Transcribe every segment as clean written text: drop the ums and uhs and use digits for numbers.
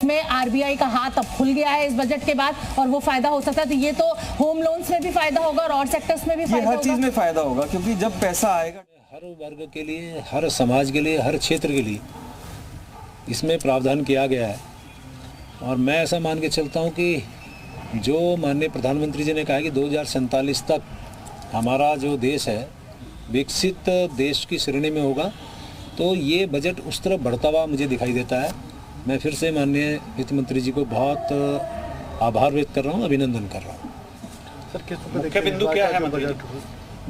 में आरबीआई का हाथ अब खुल गया है इस बजट के बाद और वो फायदा हो सकता है। तो ये तो होम लोन्स में भी फायदा होगा और सेक्टर्स में भी फायदा होगा, हर चीज में फायदा होगा, क्योंकि जब पैसा आएगा हर वर्ग के लिए, हर समाज के लिए, हर क्षेत्र के लिए इसमें प्रावधान किया गया है। और मैं ऐसा मान के चलता हूँ कि जो माननीय प्रधानमंत्री जी ने कहा है कि 2047 तक हमारा जो देश है विकसित देश की श्रेणी में होगा, तो ये बजट उस तरफ बढ़ता हुआ मुझे दिखाई देता है। मैं फिर से माननीय वित्त मंत्री जी को बहुत आभार व्यक्त कर रहा हूँ, अभिनंदन कर रहा हूँ। सर, मुख्य बिंदु क्या है बजट?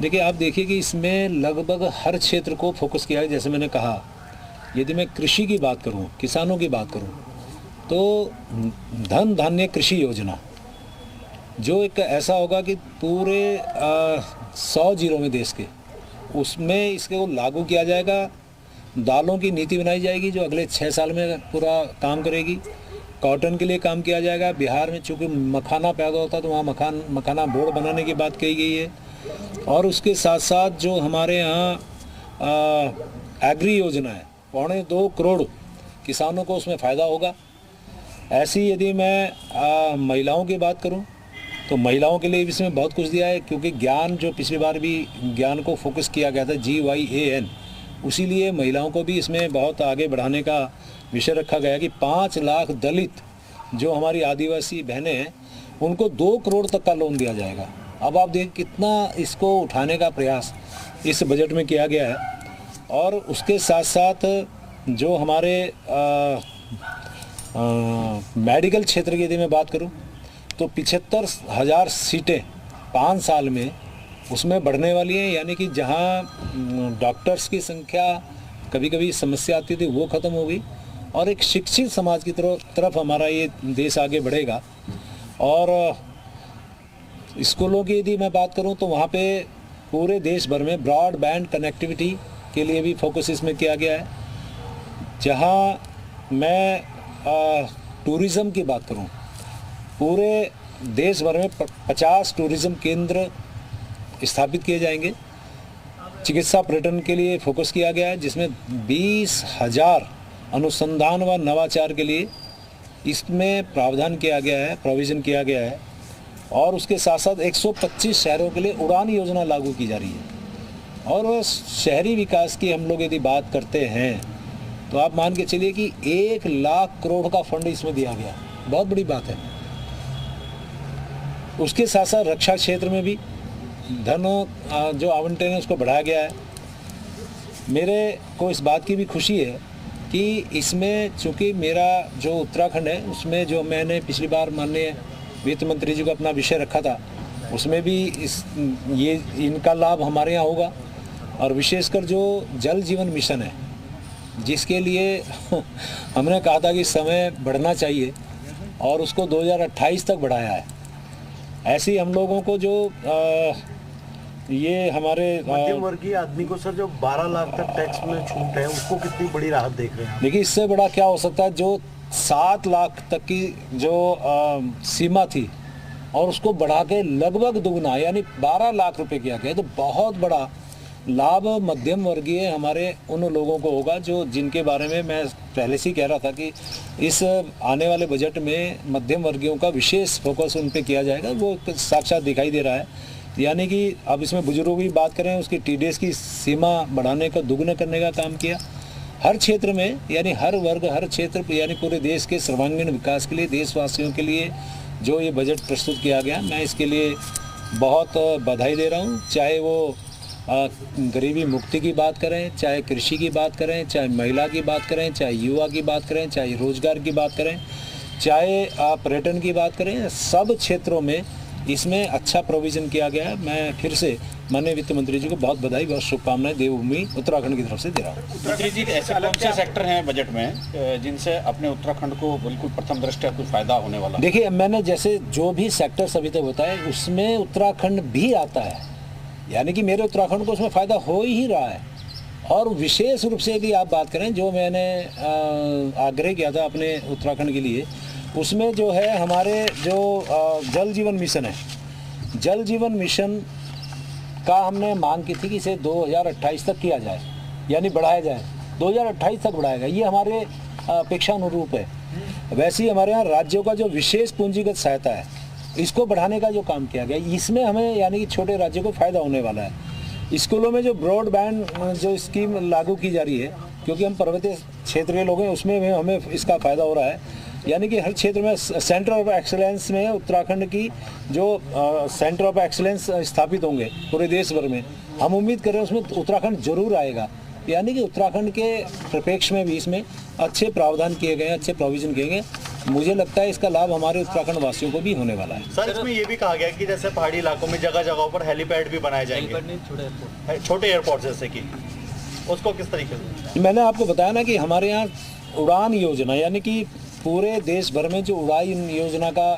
देखिए, आप देखिए कि इसमें लगभग हर क्षेत्र को फोकस किया है। जैसे मैंने कहा, यदि मैं कृषि की बात करूं, किसानों की बात करूं, तो धन धान्य कृषि योजना जो एक ऐसा होगा कि पूरे 100 जिलों में देश के, उसमें इसको लागू किया जाएगा। दालों की नीति बनाई जाएगी जो अगले 6 साल में पूरा काम करेगी। कॉटन के लिए काम किया जाएगा। बिहार में चूँकि मखाना पैदा होता है तो वहाँ मखाना बोर्ड बनाने की बात कही गई है। और उसके साथ साथ जो हमारे यहाँ एग्री योजना है, 2.25 करोड़ किसानों को उसमें फ़ायदा होगा। ऐसी यदि मैं महिलाओं की बात करूं तो महिलाओं के लिए भी इसमें बहुत कुछ दिया है, क्योंकि ज्ञान जो पिछली बार भी ज्ञान को फोकस किया गया था, GYAN, उसी लिए महिलाओं को भी इसमें बहुत आगे बढ़ाने का विषय रखा गया कि 5 लाख दलित जो हमारी आदिवासी बहनें हैं उनको 2 करोड़ तक का लोन दिया जाएगा। अब आप देख कितना इसको उठाने का प्रयास इस बजट में किया गया है। और उसके साथ साथ जो हमारे मेडिकल क्षेत्र की यदि मैं बात करूं तो 75,000 सीटें 5 साल में उसमें बढ़ने वाली हैं। यानी कि जहां डॉक्टर्स की संख्या कभी कभी समस्या आती थी वो ख़त्म हो गई और एक शिक्षित समाज की तरफ हमारा ये देश आगे बढ़ेगा। और स्कूलों की यदि मैं बात करूं तो वहाँ पे पूरे देश भर में ब्रॉडबैंड कनेक्टिविटी के लिए भी फोकस इसमें किया गया है। जहाँ मैं टूरिज़्म की बात करूं, पूरे देश भर में 50 टूरिज़्म केंद्र स्थापित किए जाएंगे। चिकित्सा पर्यटन के लिए फोकस किया गया है, जिसमें 20,000 अनुसंधान व नवाचार के लिए इसमें प्रावधान किया गया है, प्रोविज़न किया गया है। और उसके साथ साथ 125 शहरों के लिए उड़ान योजना लागू की जा रही है। और शहरी विकास की हम लोग यदि बात करते हैं तो आप मान के चलिए कि 1 लाख करोड़ का फंड इसमें दिया गया, बहुत बड़ी बात है। उसके साथ साथ रक्षा क्षेत्र में भी धन जो आवंटन है उसको बढ़ाया गया है। मेरे को इस बात की भी खुशी है कि इसमें चूँकि मेरा जो उत्तराखंड है उसमें जो मैंने पिछली बार माननीय वित्त मंत्री जी को अपना विषय रखा था, उसमें भी ये इनका लाभ हमारे यहाँ होगा। और विशेषकर जो जल जीवन मिशन है जिसके लिए हमने कहा था कि समय बढ़ना चाहिए और उसको 2028 तक बढ़ाया है। ऐसे ही हम लोगों को जो ये हमारे मध्यम वर्गीय आदमी को सर जो 12 लाख तक टैक्स में छूट है उसको कितनी बड़ी राहत देख रहे हैं? देखिए, इससे बड़ा क्या हो सकता है। जो 7 लाख तक की जो सीमा थी और उसको बढ़ा के लगभग दुगना यानी 12 लाख रुपए किया गया, तो बहुत बड़ा लाभ मध्यम वर्गीय हमारे उन लोगों को होगा जो जिनके बारे में मैं पहले से ही कह रहा था कि इस आने वाले बजट में मध्यम वर्गीयों का विशेष फोकस उन पे किया जाएगा। वो साक्षात दिखाई दे रहा है। यानी कि अब इसमें बुजुर्गों की बात करें, उसकी TDS की सीमा बढ़ाने का, दुगना करने का काम किया। हर क्षेत्र में यानी हर वर्ग, हर क्षेत्र यानी पूरे देश के सर्वांगीण विकास के लिए, देशवासियों के लिए जो ये बजट प्रस्तुत किया गया, मैं इसके लिए बहुत बधाई दे रहा हूँ। चाहे वो गरीबी मुक्ति की बात करें, चाहे कृषि की बात करें, चाहे महिला की बात करें, चाहे युवा की बात करें, चाहे रोजगार की बात करें, चाहे पर्यटन की बात करें, सब क्षेत्रों में इसमें अच्छा प्रोविज़न किया गया है। मैं फिर से माननीय वित्त मंत्री जी को बहुत बधाई, बहुत शुभकामनाएं देवभूमि उत्तराखंड की तरफ से दे रहा हूँ। मंत्री जी, ऐसे कौन से सेक्टर हैं बजट में जिनसे अपने उत्तराखंड को बिल्कुल प्रथम दृष्टया कुछ फायदा होने वाला? देखिए, मैंने जैसे जो भी सेक्टर्स अभी तक बताए उसमें उत्तराखंड भी आता है। यानी कि मेरे उत्तराखंड को उसमें फ़ायदा हो ही रहा है। और विशेष रूप से यदि आप बात करें, जो मैंने आग्रह किया था अपने उत्तराखंड के लिए, उसमें जो है हमारे जो जल जीवन मिशन है, जल जीवन मिशन का हमने मांग की थी कि इसे 2028 तक किया जाए, यानी बढ़ाया जाए, 2028 तक बढ़ाएगा। ये हमारे अपेक्षा अनुरूप है। वैसे ही हमारे यहाँ राज्यों का जो विशेष पूंजीगत सहायता है, इसको बढ़ाने का जो काम किया गया, इसमें हमें यानी कि छोटे राज्यों को फायदा होने वाला है। स्कूलों में जो ब्रॉडबैंड जो स्कीम लागू की जा रही है, क्योंकि हम पर्वतीय क्षेत्र के लोग हैं, उसमें भी हमें इसका फायदा हो रहा है। यानी कि हर क्षेत्र में सेंटर ऑफ एक्सीलेंस में उत्तराखंड की जो सेंटर ऑफ एक्सीलेंस स्थापित होंगे पूरे देश भर में, हम उम्मीद कर रहे हैं उसमें उत्तराखंड जरूर आएगा। यानी कि उत्तराखंड के प्रपेक्ष में भी इसमें अच्छे प्रावधान किए गए, अच्छे प्रोविजन किए गए। मुझे लगता है इसका लाभ हमारे उत्तराखंड वासियों को भी होने वाला है। सर, इसमें ये भी कहा गया कि जैसे पहाड़ी इलाकों में जगह जगहों पर हेलीपैड भी बनाए जाएंगे, छोटे एयरपोर्ट जैसे कि, उसको किस तरीके से? मैंने आपको बताया ना कि हमारे यहाँ उड़ान योजना, यानी कि पूरे देश भर में जो उड़ान योजना का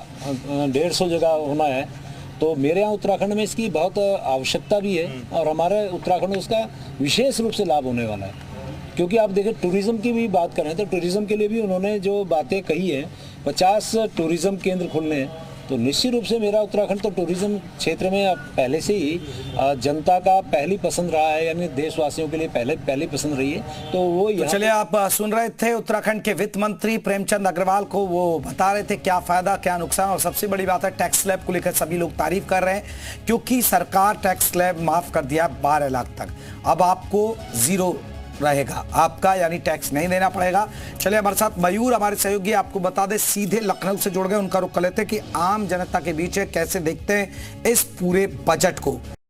150 जगह होना है, तो मेरे यहाँ उत्तराखंड में इसकी बहुत आवश्यकता भी है और हमारे उत्तराखंड में उसका विशेष रूप से लाभ होने वाला है। क्योंकि आप देखें, टूरिज्म की भी बात करें तो टूरिज्म के लिए भी उन्होंने जो बातें कही है, 50 टूरिज्म केंद्र खोलने हैं, तो निश्चित रूप से मेरा उत्तराखंड तो टूरिज्म क्षेत्र में पहले से ही जनता का पहली पसंद रहा है, यानी देशवासियों के लिए पहली पसंद रही है। तो वो तो चलिए, आप सुन रहे थे उत्तराखंड के वित्त मंत्री प्रेमचंद अग्रवाल को, वो बता रहे थे क्या फायदा क्या नुकसान। और सबसे बड़ी बात है, टैक्स स्लैब को लेकर सभी लोग तारीफ कर रहे हैं, क्योंकि सरकार टैक्स स्लैब माफ कर दिया 12 लाख तक। अब आपको जीरो रहेगा आपका, यानी टैक्स नहीं देना पड़ेगा। चलिए, हमारे साथ मयूर हमारे सहयोगी, आपको बता दें सीधे लखनऊ से जुड़ गए, उनका रुख कर लेते हैं कि आम जनता के बीच कैसे देखते हैं इस पूरे बजट को।